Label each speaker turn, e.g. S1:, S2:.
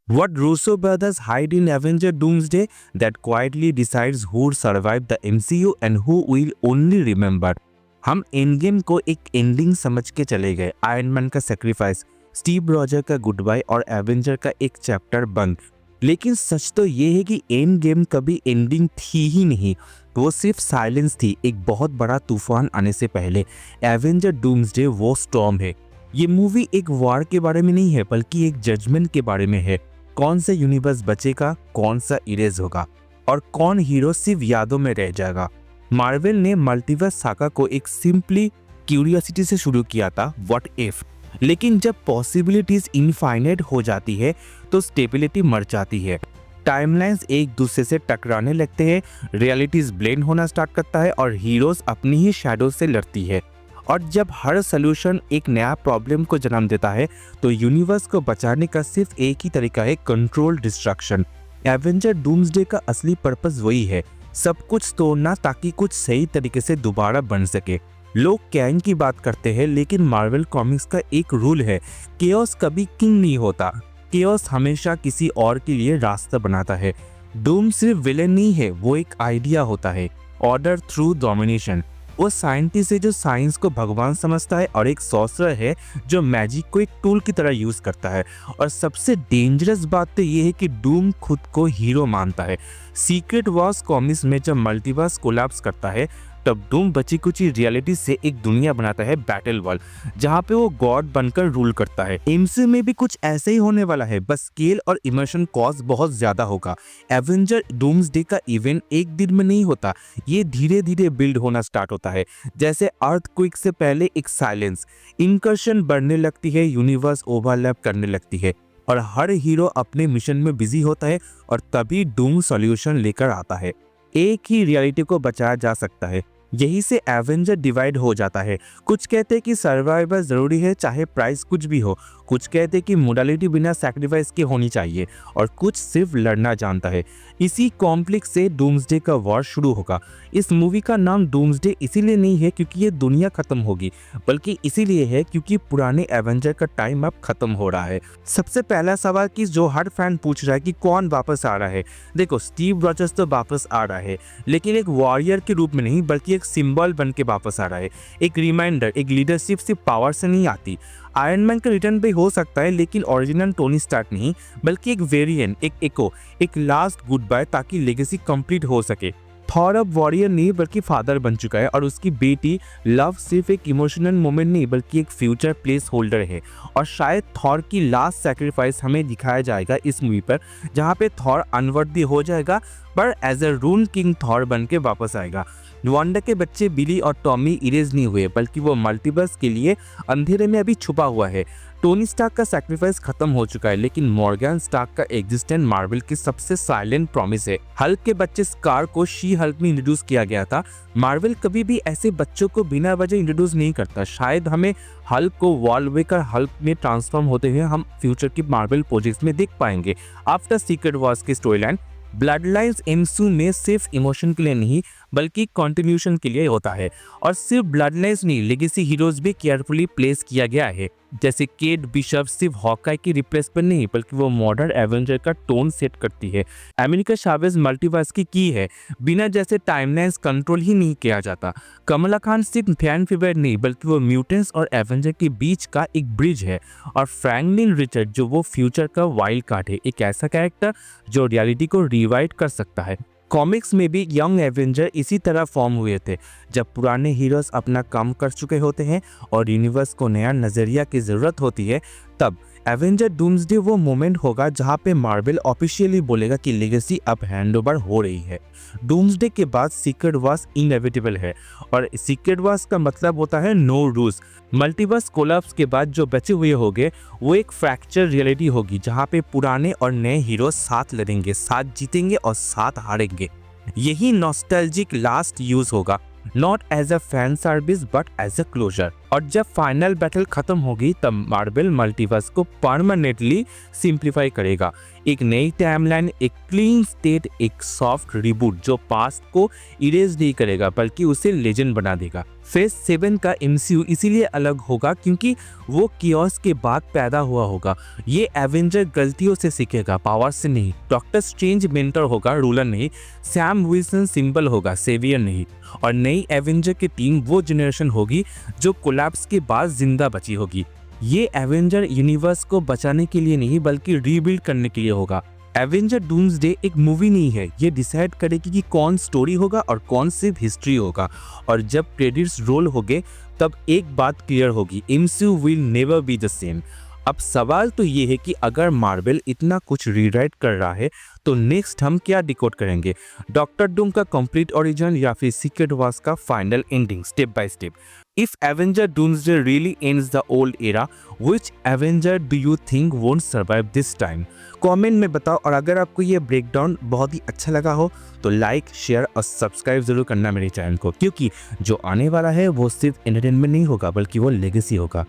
S1: What Russo brothers hide in Avenger Doomsday that quietly decides who survived the MCU and who will only remember. हम end game को एक ending समझ के चले गए, iron man का सेक्रीफाइस, स्टीव रॉजर का गुड बाय और एवेंजर का एक चैप्टर बंद। लेकिन सच तो ये है कि एंड गेम कभी एंडिंग थी ही नहीं, वो सिर्फ साइलेंस थी एक बहुत बड़ा तूफान आने से पहले। एवेंजर डूम्सडे वो स्टॉर्म है। ये मूवी एक वॉर के बारे में नहीं है बल्कि एक जजमेंट के बारे में है। कौन सा यूनिवर्स बचेगा, कौन सा इरेज होगा और कौन हीरो सिर्फ यादों में रह जाएगा। मार्वल ने मल्टीवर्स सागा को एक सिंपली क्यूरियोसिटी से शुरू किया था, व्हाट इफ, लेकिन जब पॉसिबिलिटीज इनफाइनाइट हो जाती है तो स्टेबिलिटी मर जाती है। टाइमलाइंस एक दूसरे से टकराने लगते हैं, रियलिटीज ब्लेंड होना स्टार्ट करता है और हीरोज अपनी ही शैडो से लड़ती है। और जब हर सोल्यूशन एक नया प्रॉब्लम को जन्म देता है तो यूनिवर्स को बचाने का सिर्फ एक ही तरीका है, कंट्रोल डिस्ट्रक्शन। एवेंजर डूम्सडे का असली पर्पस वही है, सब कुछ तोड़ना ताकि कुछ सही तरीके से दोबारा बन सके। लोग कैन की बात करते हैं लेकिन मार्वल कॉमिक्स का एक रूल है, केओस कभी किंग नहीं होता, केओस हमेशा किसी और के लिए रास्ता बनाता है। डूम सिर्फ विलेन नहीं है, वो एक आइडिया होता है, ऑर्डर थ्रू डोमिनेशन। वो साइंटिस्ट है जो साइंस को भगवान समझता है और एक सॉर्सरर है जो मैजिक को एक टूल की तरह यूज करता है। और सबसे डेंजरस बात तो ये है कि डूम खुद को हीरो मानता है। सीक्रेट वॉर्स कॉमिक्स में जब मल्टीवर्स कोलैप्स करता है तब डूम बची कुची रियलिटी से एक दुनिया बनाता है, बैटल वर्ल्ड, जहाँ पे वो गॉड बनकर रूल करता है। एमसीयू में भी कुछ ऐसे ही होने वाला है, बस स्केल और इमोशन कॉस्ट बहुत ज्यादा होगा। एवेंजर डूम्सडे का इवेंट एक दिन में नहीं होता, ये धीरे धीरे बिल्ड होना स्टार्ट होता है। जैसे अर्थक्वेक से पहले एक साइलेंस, इंकर्शन बढ़ने लगती है, यूनिवर्स ओवरलैप करने लगती है और हर हीरो अपने मिशन में बिजी होता है और तभी डूम सॉल्यूशन लेकर आता है। एक ही रियलिटी को बचाया जा सकता है, यही से एवेंजर डिवाइड हो जाता है। कुछ कहते हैं कि सर्वाइवल जरूरी है चाहे प्राइस कुछ भी हो, कुछ कहते हैं कि मोडालिटी बिना सैक्रिफाइस के होनी चाहिए और कुछ सिर्फ लड़ना जानता है। इसी कॉन्फ्लिक्ट से डूम्सडे का वॉर शुरू होगा। इस मूवी का नाम डूम्सडे इसीलिए नहीं है क्योंकि ये दुनिया खत्म होगी, बल्कि इसीलिए है क्योंकि पुराने एवेंजर का टाइम अब खत्म हो रहा है। सबसे पहला सवाल कि जो हर फैन पूछ रहा है कि कौन वापस आ रहा है, देखो स्टीव रॉजर्स तो वापस आ रहा है लेकिन एक वॉरियर के रूप में नहीं बल्कि एक सिंबल बन के वापस आ रहा है। एक रिमाइंडर, एक लीडरशिप सिर्फ पावर से नहीं आती। आयरन मैन का रिटर्न भी हो सकता है लेकिन ओरिजिनल टोनी स्टार्क नहीं बल्कि एक वेरिएंट, एक एको, एक लास्ट गुड बाय ताकि लेगेसी कंप्लीट हो सके। थॉर अब वॉरियर नहीं बल्कि फादर बन चुका है और उसकी बेटी लव सिर्फ एक इमोशनल मोमेंट नहीं बल्कि एक फ्यूचर प्लेस होल्डर है। और शायद थॉर की लास्ट सैक्रिफाइस हमें दिखाया जाएगा इस मूवी पर, जहाँ पे थॉर अनवर्दी हो जाएगा पर as a rule king Thor बन के वापस आएगा। वांडा के बच्चे बिली और टॉमी इरेज नहीं हुए बल्कि वो मल्टीवर्स के लिए अंधेरे में अभी छुपा हुआ है। टोनी स्टार्क का सैक्रिफाइस खत्म हो चुका है लेकिन मॉर्गन स्टार्क का एग्जिस्टेंस मार्वल की सबसे साइलेंट प्रॉमिस है। हल्क के बच्चे स्कार को शी हल्क में इंट्रोड्यूस किया गया था। मार्वल कभी भी ऐसे बच्चों को बिना वजह इंट्रोड्यूस नहीं करता। शायद हमें हल्क को वॉलवेकर हल्क में ट्रांसफॉर्म होते हुए हम फ्यूचर की मार्वल प्रोजेक्ट्स में देख पाएंगे। आफ्टर सीक्रेट वॉर्स की story line blood lines MCU में सिर्फ इमोशन के लिए नहीं बल्कि कंटिन्यूशन के लिए होता है। और सिर्फ ब्लड लाइन्स नहीं, लेगेसी हीरोज भी केयरफुली प्लेस किया गया है। जैसे केट बिशप सिर्फ हॉकाई की रिप्लेसमेंट नहीं बल्कि वो मॉडर्न एवेंजर का टोन सेट करती है। अमेरिका चावेज मल्टीवर्स की है, बिना जैसे टाइमलाइंस कंट्रोल ही नहीं किया जाता। कमला खान सिर्फ फैन फेवरेट नहीं बल्कि वो म्यूटेंट्स और एवेंजर के बीच का एक ब्रिज है। और फ्रैंकलिन रिचर्ड जो वो फ्यूचर का वाइल्ड कार्ड है, एक ऐसा कैरेक्टर जो रियलिटी को रिवाइट कर सकता है। कॉमिक्स में भी यंग एवेंजर इसी तरह फॉर्म हुए थे, जब पुराने हीरोज अपना काम कर चुके होते हैं और यूनिवर्स को नया नजरिया की जरूरत होती है। तब एवेंजर डूम्सडे वो मोमेंट होगा जहां पे मार्वल ऑफिशियली बोलेगा कि लेगेसी अब हैंडओवर हो रही है। डूम्सडे के बाद सीक्रेट वॉर्स इनएविटेबल है और सीक्रेट वॉर्स का मतलब होता है नो रूल्स। मल्टीवर्स कोलैप्स के बाद जो बचे हुए होंगे वो एक फ्रैक्चर रियलिटी होगी जहां पे पुराने और नए हीरो साथ लड़ेंगे, साथ जीतेंगे और साथ हारेंगे। यही नॉस्टैल्जिक लास्ट यूज होगा, not as a fan service but as a closure. और जब फाइनल बैटल खत्म होगी तब मार्वल मल्टीवर्स को परमानेंटली सिंप्लीफाई करेगा। एक नई टाइमलाइन, एक क्लीन स्टेट, एक सॉफ्ट रिबूट जो पास्ट को इरेज नहीं करेगा बल्कि उसे लेजेंड बना देगा। फेज 7 का एमसीयू इसीलिए अलग होगा क्योंकि वो कियोस के बाद पैदा हुआ होगा। ये एवेंजर गलतियों से सीखेगा, पावर से नहीं। डॉक्टर स्ट्रेंज मेंटर होगा, रूलर नहीं। सैम विल्सन सिंबल होगा, सेवियर नहीं। और नई एवेंजर की टीम वो जनरेशन होगी जो कोलैप्स के बाद जिंदा बची होगी। ये एवेंजर यूनिवर्स को बचाने के लिए नहीं बल्कि रीबिल्ड करने के लिए होगा। एवेंजर डूम्सडे एक मूवी नहीं है, ये डिसाइड करेगी कि कौन स्टोरी होगा और कौन सिर्फ हिस्ट्री होगा। और जब क्रेडिट्स रोल होंगे तब एक बात क्लियर होगी, MCU will never be the same. अब सवाल तो ये है कि अगर मार्वल इतना कुछ रीराइट कर रहा है तो नेक्स्ट हम क्या डिकोड करेंगे? डॉक्टर डूम का कंप्लीट ओरिजिन या फिर सीक्रेट वार्स का final ending step by step? If Avenger Doomsday really ends the old era, which Avenger do you think won't survive this time? Comment में बताओ। और अगर आपको ये ब्रेकडाउन बहुत ही अच्छा लगा हो तो लाइक, शेयर और सब्सक्राइब जरूर करना मेरे चैनल को, क्योंकि जो आने वाला है वो सिर्फ एंटरटेनमेंट नहीं होगा बल्कि वो लेगेसी होगा।